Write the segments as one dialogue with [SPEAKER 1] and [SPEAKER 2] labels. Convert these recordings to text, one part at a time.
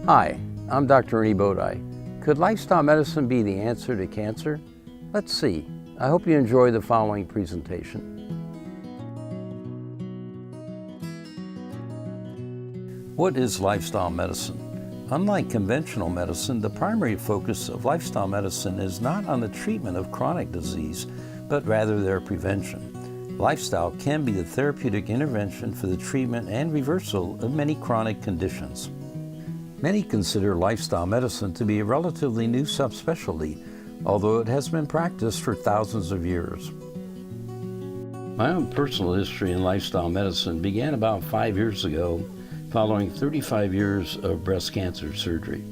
[SPEAKER 1] Hi, I'm Dr. Ernie Bodai. Could lifestyle medicine be the answer to cancer? Let's see. I hope you enjoy the following presentation. What is lifestyle medicine? Unlike conventional medicine, the primary focus of lifestyle medicine is not on the treatment of chronic disease, but rather their prevention. Lifestyle can be the therapeutic intervention for the treatment and reversal of many chronic conditions. Many consider lifestyle medicine to be a relatively new subspecialty, although it has been practiced for thousands of years. My own personal history in lifestyle medicine began about 5 years ago, following 35 years of breast cancer surgery.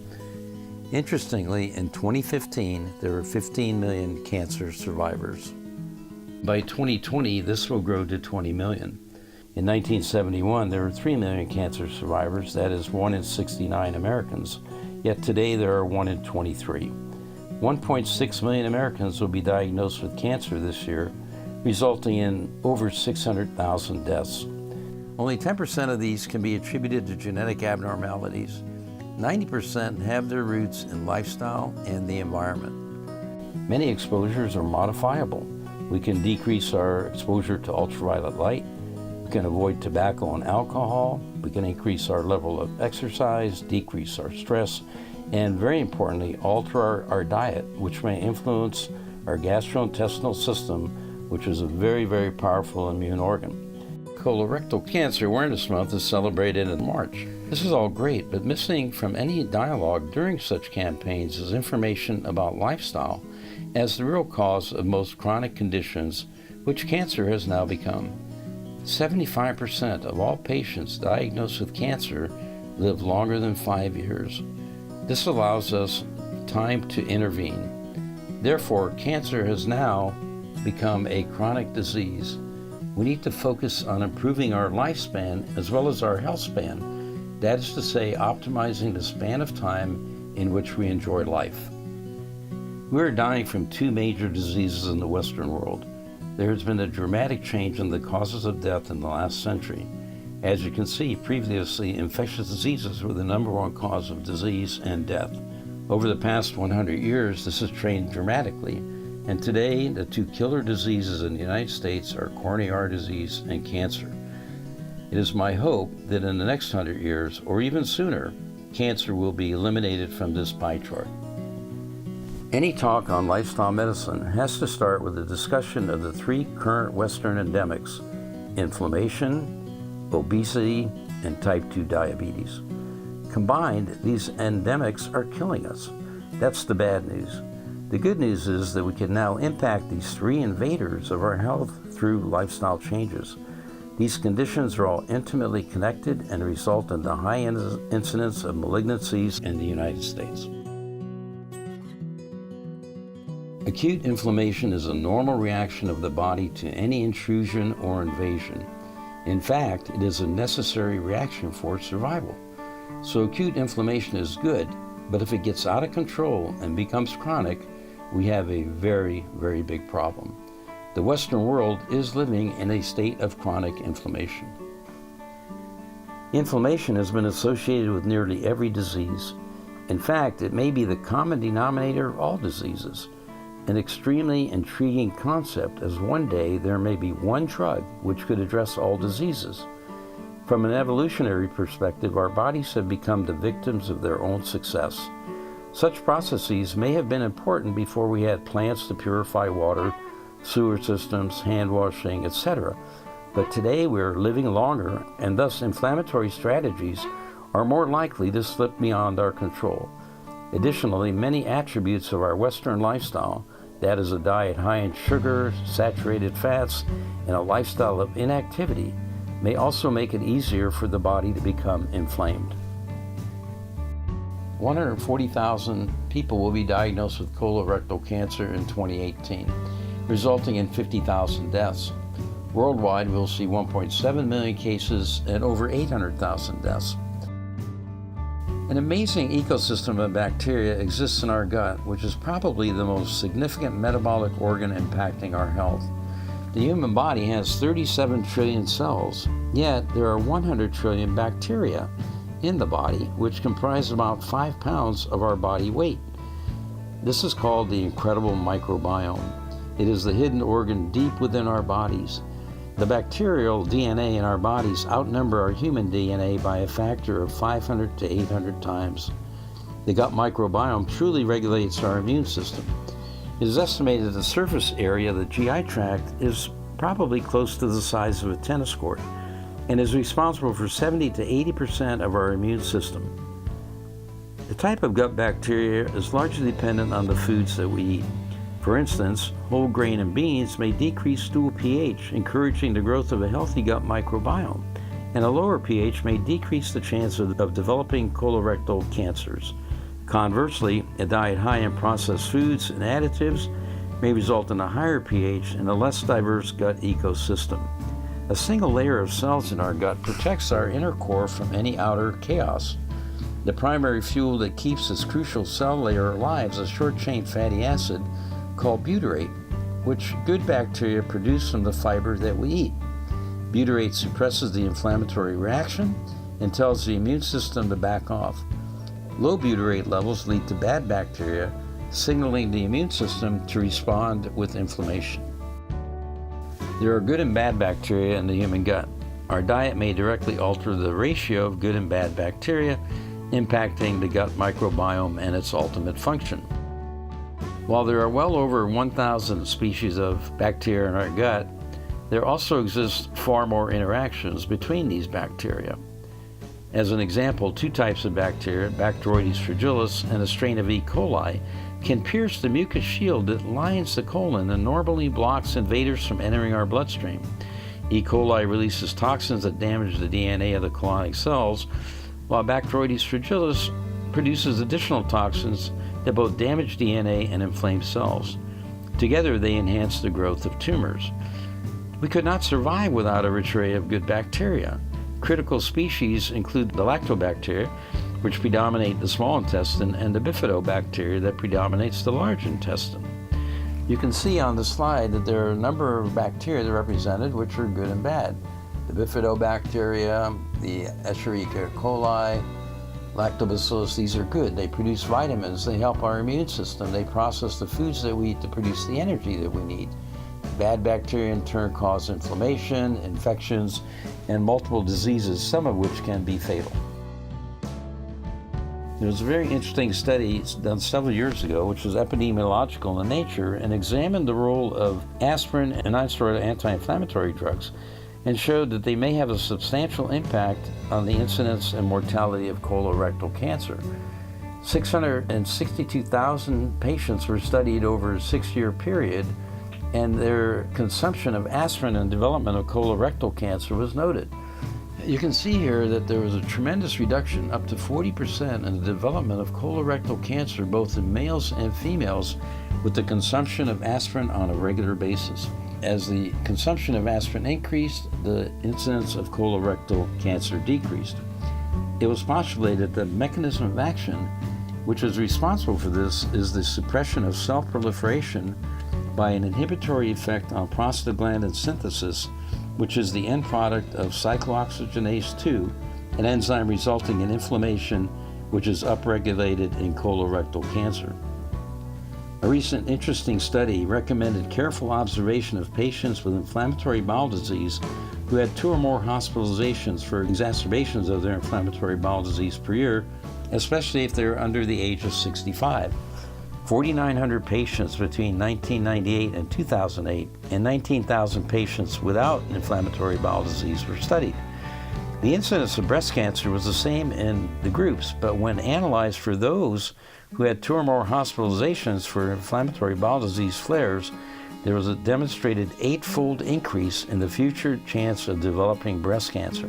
[SPEAKER 1] Interestingly, in 2015, there were 15 million cancer survivors. By 2020, this will grow to 20 million. In 1971, there were 3 million cancer survivors, that is 1 in 69 Americans, yet today there are 1 in 23. 1.6 million Americans will be diagnosed with cancer this year, resulting in over 600,000 deaths. Only 10% of these can be attributed to genetic abnormalities. 90% have their roots in lifestyle and the environment. Many exposures are modifiable. We can decrease our exposure to ultraviolet light. We can avoid tobacco and alcohol. We can increase our level of exercise, decrease our stress, and very importantly, alter our diet, which may influence our gastrointestinal system, which is a very, very powerful immune organ. Colorectal Cancer Awareness Month is celebrated in March. This is all great, but missing from any dialogue during such campaigns is information about lifestyle as the real cause of most chronic conditions, which cancer has now become. 75% of all patients diagnosed with cancer live longer than 5 years. This allows us time to intervene. Therefore, cancer has now become a chronic disease. We need to focus on improving our lifespan as well as our health span. That is to say, optimizing the span of time in which we enjoy life. We are dying from 2 major diseases in the Western world. There has been a dramatic change in the causes of death in the last century. As you can see, previously, infectious diseases were the #1 cause of disease and death. Over the past 100 years, this has changed dramatically, and today the 2 killer diseases in the United States are coronary artery disease and cancer. It is my hope that in the next 100 years, or even sooner, cancer will be eliminated from this pie chart. Any talk on lifestyle medicine has to start with a discussion of the 3 current Western endemics: inflammation, obesity, and type 2 diabetes. Combined, these endemics are killing us. That's the bad news. The good news is that we can now impact these 3 invaders of our health through lifestyle changes. These conditions are all intimately connected and result in the high incidence of malignancies in the United States. Acute inflammation is a normal reaction of the body to any intrusion or invasion. In fact, it is a necessary reaction for survival. So acute inflammation is good, but if it gets out of control and becomes chronic, we have a very, very big problem. The Western world is living in a state of chronic inflammation. Inflammation has been associated with nearly every disease. In fact, it may be the common denominator of all diseases. An extremely intriguing concept, as one day there may be one drug which could address all diseases. From an evolutionary perspective, our bodies have become the victims of their own success. Such processes may have been important before we had plants to purify water, sewer systems, hand washing, etc. But today we are living longer, and thus inflammatory strategies are more likely to slip beyond our control. Additionally, many attributes of our Western lifestyle, that is a diet high in sugar, saturated fats, and a lifestyle of inactivity, may also make it easier for the body to become inflamed. 140,000 people will be diagnosed with colorectal cancer in 2018, resulting in 50,000 deaths. Worldwide, we'll see 1.7 million cases and over 800,000 deaths. An amazing ecosystem of bacteria exists in our gut, which is probably the most significant metabolic organ impacting our health. The human body has 37 trillion cells, yet there are 100 trillion bacteria, in the body, which comprise about 5 pounds of our body weight. This is called the incredible microbiome. It is the hidden organ deep within our bodies. The bacterial DNA in our bodies outnumber our human DNA by a factor of 500 to 800 times. The gut microbiome truly regulates our immune system. It is estimated the surface area of the GI tract is probably close to the size of a tennis court and is responsible for 70 to 80% of our immune system. The type of gut bacteria is largely dependent on the foods that we eat. For instance, whole grain and beans may decrease stool pH, encouraging the growth of a healthy gut microbiome, and a lower pH may decrease the chance of developing colorectal cancers. Conversely, a diet high in processed foods and additives may result in a higher pH and a less diverse gut ecosystem. A single layer of cells in our gut protects our inner core from any outer chaos. The primary fuel that keeps this crucial cell layer alive is a short-chain fatty acid called butyrate, which good bacteria produce from the fiber that we eat. Butyrate suppresses the inflammatory reaction and tells the immune system to back off. Low butyrate levels lead to bad bacteria, signaling the immune system to respond with inflammation. There are good and bad bacteria in the human gut. Our diet may directly alter the ratio of good and bad bacteria, impacting the gut microbiome and its ultimate function. While there are well over 1,000 species of bacteria in our gut, there also exist far more interactions between these bacteria. As an example, 2 types of bacteria, Bacteroides fragilis and a strain of E. coli, can pierce the mucus shield that lines the colon and normally blocks invaders from entering our bloodstream. E. coli releases toxins that damage the DNA of the colonic cells, while Bacteroides fragilis produces additional toxins that both damage DNA and inflame cells. Together, they enhance the growth of tumors. We could not survive without a rich array of good bacteria. Critical species include the lactobacteria, which predominate the small intestine, and the bifidobacteria that predominates the large intestine. You can see on the slide that there are a number of bacteria that are represented, which are good and bad. The bifidobacteria, the Escherichia coli, Lactobacillus, these are good. They produce vitamins, they help our immune system, they process the foods that we eat to produce the energy that we need. Bad bacteria in turn cause inflammation, infections, and multiple diseases, some of which can be fatal. There was a very interesting study done several years ago, which was epidemiological in nature, and examined the role of aspirin and nonsteroidal anti-inflammatory drugs, and showed that they may have a substantial impact on the incidence and mortality of colorectal cancer. 662,000 patients were studied over a 6-year period, and their consumption of aspirin and development of colorectal cancer was noted. You can see here that there was a tremendous reduction, up to 40%, in the development of colorectal cancer, both in males and females, with the consumption of aspirin on a regular basis. As the consumption of aspirin increased, the incidence of colorectal cancer decreased. It was postulated that the mechanism of action, which is responsible for this, is the suppression of cell proliferation by an inhibitory effect on prostaglandin synthesis, which is the end product of cyclooxygenase 2, an enzyme resulting in inflammation, which is upregulated in colorectal cancer. A recent interesting study recommended careful observation of patients with inflammatory bowel disease who had 2 or more hospitalizations for exacerbations of their inflammatory bowel disease per year, especially if they're under the age of 65. 4,900 patients between 1998 and 2008, and 19,000 patients without inflammatory bowel disease were studied. The incidence of breast cancer was the same in the groups, but when analyzed for those who had 2 or more hospitalizations for inflammatory bowel disease flares, there was a demonstrated 8-fold increase in the future chance of developing breast cancer.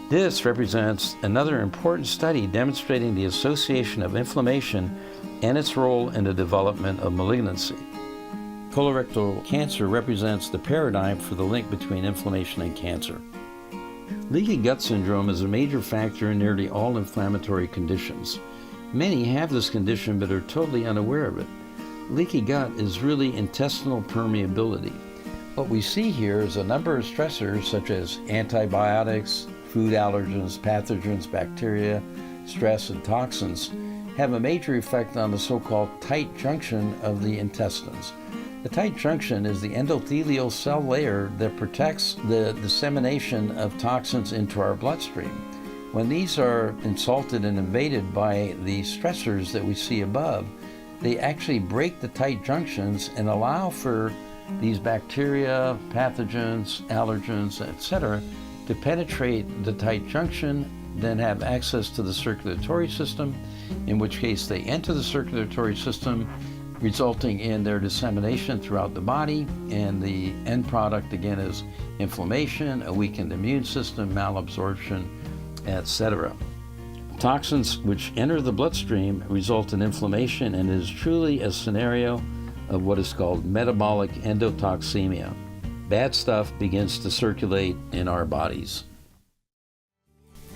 [SPEAKER 1] This represents another important study demonstrating the association of inflammation and its role in the development of malignancy. Colorectal cancer represents the paradigm for the link between inflammation and cancer. Leaky gut syndrome is a major factor in nearly all inflammatory conditions. Many have this condition but are totally unaware of it. Leaky gut is really intestinal permeability. What we see here is a number of stressors such as antibiotics, food allergens, pathogens, bacteria, stress, and toxins, have a major effect on the so-called tight junction of the intestines. The tight junction is the endothelial cell layer that protects the dissemination of toxins into our bloodstream. When these are insulted and invaded by the stressors that we see above, they actually break the tight junctions and allow for these bacteria, pathogens, allergens, etc., to penetrate the tight junction, then have access to the circulatory system, in which case they enter the circulatory system, resulting in their dissemination throughout the body, and the end product again is inflammation, a weakened immune system, malabsorption, etc. Toxins which enter the bloodstream result in inflammation and is truly a scenario of what is called metabolic endotoxemia. Bad stuff begins to circulate in our bodies.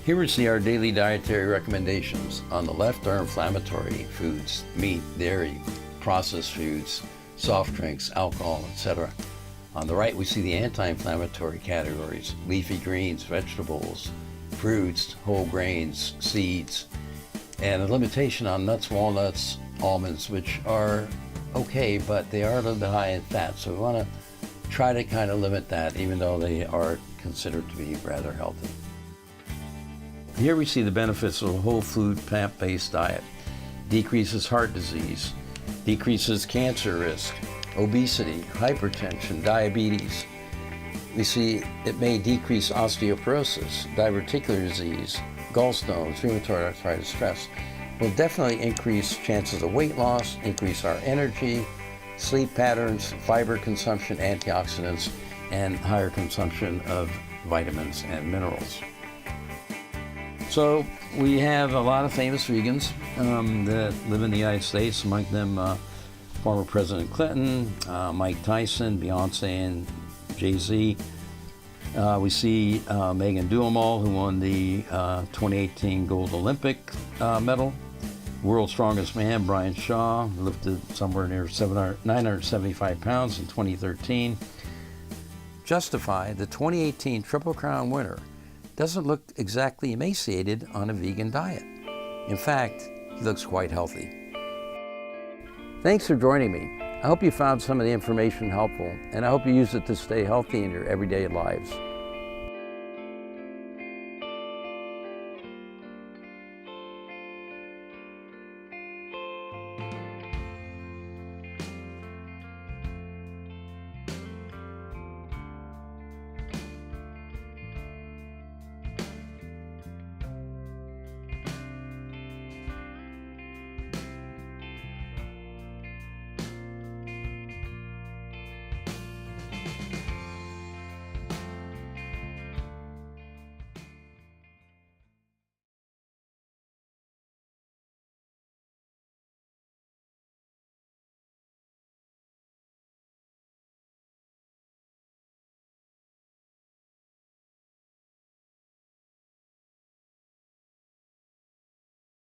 [SPEAKER 1] Here we see our daily dietary recommendations. On the left are inflammatory foods, meat, dairy, processed foods, soft drinks, alcohol, etc. On the right we see the anti-inflammatory categories, leafy greens, vegetables, fruits, whole grains, seeds, and a limitation on nuts, walnuts, almonds, which are okay, but they are a little bit high in fat, so we want to try to kind of limit that, even though they are considered to be rather healthy. Here we see the benefits of a whole food plant-based diet. Decreases heart disease, decreases cancer risk, obesity, hypertension, diabetes. We see it may decrease osteoporosis, diverticular disease, gallstones, rheumatoid arthritis, stress. Will definitely increase chances of weight loss, increase our energy, sleep patterns, fiber consumption, antioxidants, and higher consumption of vitamins and minerals. So we have a lot of famous vegans that live in the United States, among them former President Clinton, Mike Tyson, Beyonce, and Jay-Z. We see Megan Duhamel, who won the 2018 Gold Olympic medal. World's Strongest Man, Brian Shaw, lifted somewhere near 975 pounds in 2013. Justify, the 2018 Triple Crown winner, doesn't look exactly emaciated on a vegan diet. In fact, he looks quite healthy. Thanks for joining me. I hope you found some of the information helpful, and I hope you use it to stay healthy in your everyday lives.